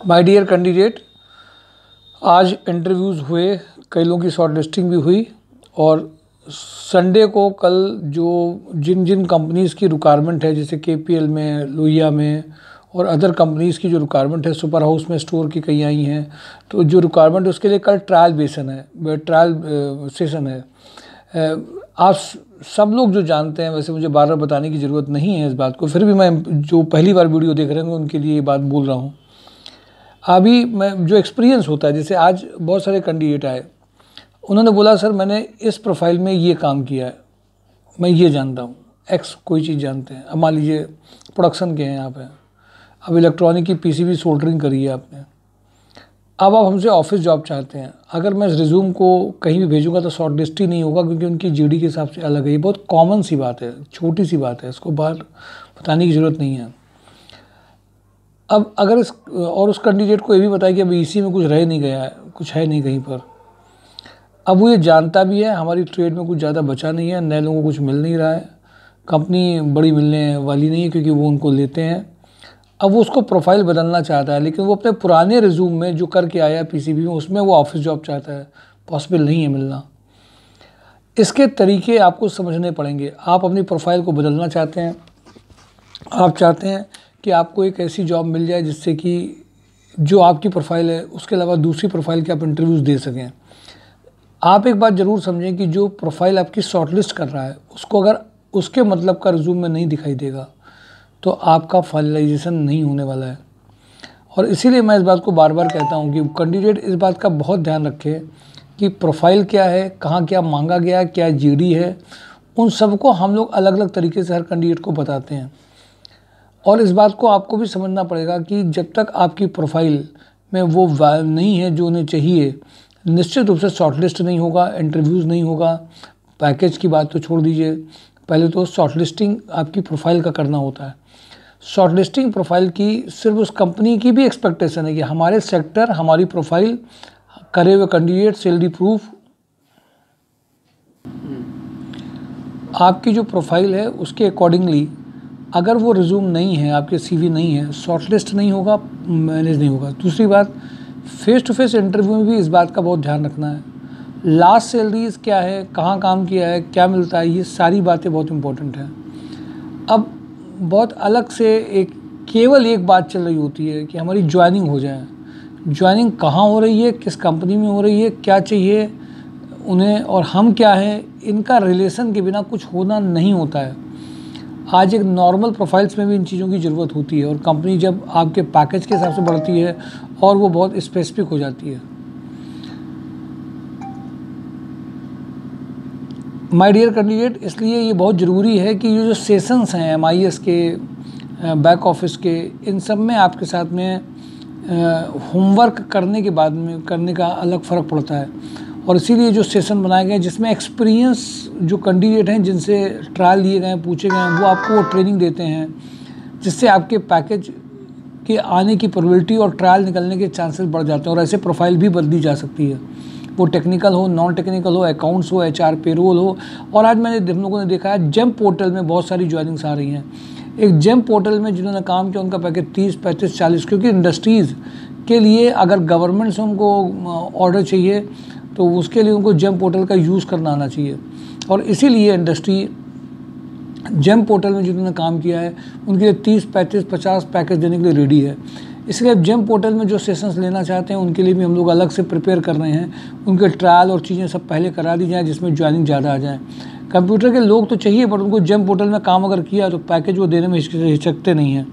My dear candidate, आज interviews हुए, कई लोगों की शॉर्ट लिस्टिंग भी हुई और संडे को कल जो जिन जिन कंपनीज़ की रिक्वायरमेंट है, जैसे केपीएल में, लोहिया में और अदर कंपनीज़ की जो रिक्वायरमेंट है, सुपर हाउस में स्टोर की कई आई हैं, तो जो रिक्वायरमेंट है उसके लिए कल ट्रायल सेशन है। आप सब लोग जो जानते हैं, वैसे मुझे बार बार बताने की ज़रूरत नहीं है इस बात को, फिर भी मैं जो पहली बार वीडियो देख रहे हैं उनके लिए ये बात बोल रहा हूँ। अभी मैं जो एक्सपीरियंस होता है, जैसे आज बहुत सारे कैंडिडेट आए, उन्होंने बोला सर मैंने इस प्रोफाइल में ये काम किया है, मैं ये जानता हूँ, एक्स कोई चीज़ जानते हैं। अब मान लीजिए प्रोडक्शन के हैं यहाँ पे, अब इलेक्ट्रॉनिक की पीसीबी सोल्डरिंग करी है आपने, अब आप हमसे ऑफिस जॉब चाहते हैं। अगर मैं रिज्यूम को कहीं भी भेजूंगा तो शॉर्ट लिस्ट ही नहीं होगा, क्योंकि उनकी जीडी के हिसाब से अलग है। ये बहुत कॉमन सी बात है, छोटी सी बात है, इसको बाहर बताने की ज़रूरत नहीं है। अब अगर उस कैंडिडेट को ये भी बताया कि अब इसी में कुछ रह नहीं गया है, कुछ है नहीं कहीं पर, अब वो ये जानता भी है हमारी ट्रेड में कुछ ज़्यादा बचा नहीं है, नए लोगों को कुछ मिल नहीं रहा है, कंपनी बड़ी मिलने वाली नहीं है क्योंकि वो उनको लेते हैं। अब वो उसको प्रोफाइल बदलना चाहता है, लेकिन वो अपने पुराने रिज्यूम में जो करके आया है पीसीबी में, उसमें वो ऑफिस जॉब चाहता है, पॉसिबल नहीं है मिलना। इसके तरीके आपको समझने पड़ेंगे। आप अपनी प्रोफाइल को बदलना चाहते हैं, आप चाहते हैं कि आपको एक ऐसी जॉब मिल जाए जिससे कि जो आपकी प्रोफाइल है उसके अलावा दूसरी प्रोफाइल के आप इंटरव्यूज़ दे सकें। आप एक बात ज़रूर समझें कि जो प्रोफाइल आपकी शॉर्टलिस्ट कर रहा है, उसको अगर उसके मतलब का रिज्यूम में नहीं दिखाई देगा तो आपका फाइनलाइजेशन नहीं होने वाला है। और इसीलिए मैं इस बात को बार बार कहता हूँ कि कैंडिडेट इस बात का बहुत ध्यान रखे कि प्रोफाइल क्या है, कहाँ क्या मांगा गया है, क्या जीडी है, उन सबको हम लोग अलग अलग तरीके से हर कैंडिडेट को बताते हैं। और इस बात को आपको भी समझना पड़ेगा कि जब तक आपकी प्रोफाइल में वो नहीं है जो उन्हें चाहिए, निश्चित रूप से शॉर्टलिस्ट नहीं होगा, इंटरव्यूज़ नहीं होगा। पैकेज की बात तो छोड़ दीजिए, पहले तो शॉर्टलिस्टिंग आपकी प्रोफाइल का करना होता है। शॉर्टलिस्टिंग प्रोफाइल की सिर्फ उस कंपनी की भी एक्सपेक्टेशन है कि हमारे सेक्टर, हमारी प्रोफाइल, करे हुए कैंडिडेट, सैलरी प्रूफ, आपकी जो प्रोफाइल है उसके अकॉर्डिंगली अगर वो रिज्यूम नहीं है, आपके सीवी नहीं है, शॉर्टलिस्ट नहीं होगा, मैनेज नहीं होगा। दूसरी बात, फेस टू फेस इंटरव्यू में भी इस बात का बहुत ध्यान रखना है। लास्ट सैलरीज क्या है, कहाँ काम किया है, क्या मिलता है, ये सारी बातें बहुत इंपॉर्टेंट हैं। अब बहुत अलग से केवल एक बात चल रही होती है कि हमारी ज्वाइनिंग हो जाए। ज्वाइनिंग कहाँ हो रही है, किस कंपनी में हो रही है, क्या चाहिए उन्हें और हम क्या हैं, इनका रिलेशन के बिना कुछ होना नहीं होता है। आज एक नॉर्मल प्रोफाइल्स में भी इन चीज़ों की ज़रूरत होती है और कंपनी जब आपके पैकेज के हिसाब से बढ़ती है और वो बहुत स्पेसिफिक हो जाती है। माय डियर कैंडिडेट, इसलिए ये बहुत ज़रूरी है कि ये जो सेशंस हैं MIS के, बैक ऑफिस के, इन सब में आपके साथ में होमवर्क करने के बाद में करने का अलग फ़र्क पड़ता है। और इसीलिए जो सेशन बनाए गए हैं जिसमें एक्सपीरियंस जो कैंडिडेट हैं, जिनसे ट्रायल लिए गए हैं, पूछे गए हैं, वो आपको वो ट्रेनिंग देते हैं, जिससे आपके पैकेज के आने की प्रोबेबिलिटी और ट्रायल निकलने के चांसेस बढ़ जाते हैं। और ऐसे प्रोफाइल भी बदली जा सकती है, वो टेक्निकल हो, नॉन टेक्निकल हो, अकाउंट्स हो, HR, पेरोल हो। और आज हम लोगों ने देखा है जेम पोर्टल में बहुत सारी ज्वाइनिंग्स आ रही हैं। एक जेम पोर्टल में जिन्होंने काम किया उनका पैकेज 30, 35, 40, क्योंकि इंडस्ट्रीज़ के लिए अगर गवर्नमेंट से उनको ऑर्डर चाहिए तो उसके लिए उनको जेम पोर्टल का यूज़ करना आना चाहिए। और इसीलिए इंडस्ट्री जेम पोर्टल में जिन्होंने काम किया है उनके लिए 30, 35, 50 पैकेज देने के लिए रेडी है। इसलिए जेम पोर्टल में जो सेशंस लेना चाहते हैं उनके लिए भी हम लोग अलग से प्रिपेयर कर रहे हैं। उनके ट्रायल और चीज़ें सब पहले करा दी जाएँ जिसमें ज्वाइनिंग ज़्यादा आ जाए। कंप्यूटर के लोग तो चाहिए, पर उनको जेम पोर्टल में काम अगर किया तो पैकेज वो देने में हिचकते नहीं हैं।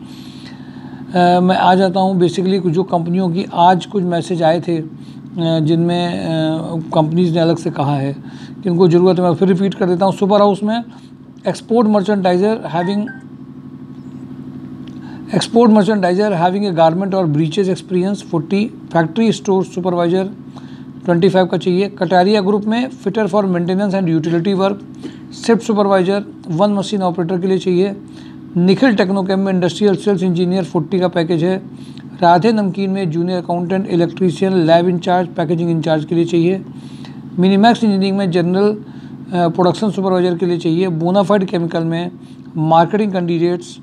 मैं आ जाता हूँ बेसिकली जो कंपनियों की आज कुछ मैसेज आए थे जिनमें कंपनीज़ ने अलग से कहा है कि उनको ज़रूरत है। मैं फिर रिपीट कर देता हूँ। सुपर हाउस में export merchandiser having a garment और breeches experience 40, factory store supervisor 25 का चाहिए। कटारिया ग्रुप में fitter for maintenance and utility work, shift supervisor 1 machine operator के लिए चाहिए। निखिल टेक्नोकेम में इंडस्ट्रियल सेल्स इंजीनियर 40 का पैकेज है। राधे नमकीन में junior accountant, electrician, lab incharge, packaging incharge के लिए चाहिए। मिनीमैक्स इंजीनियरिंग में जनरल प्रोडक्शन सुपरवाइजर के लिए चाहिए। बोनाफाइड केमिकल में मार्केटिंग कैंडिडेट्स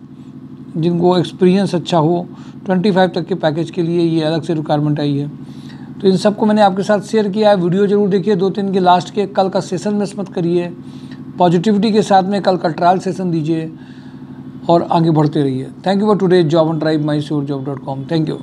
जिनको एक्सपीरियंस अच्छा हो, 25 तक के पैकेज के लिए ये अलग से रिक्वायरमेंट आई है। तो इन सबको मैंने आपके साथ शेयर किया है। वीडियो जरूर देखिए 2-3 के लास्ट के। कल का सेशन मिस मत करिए, पॉजिटिविटी के साथ में कल का ट्रायल सेशन दीजिए और आगे बढ़ते रहिए। Thank you for today job on tribe, mysurjob.com। Thank you.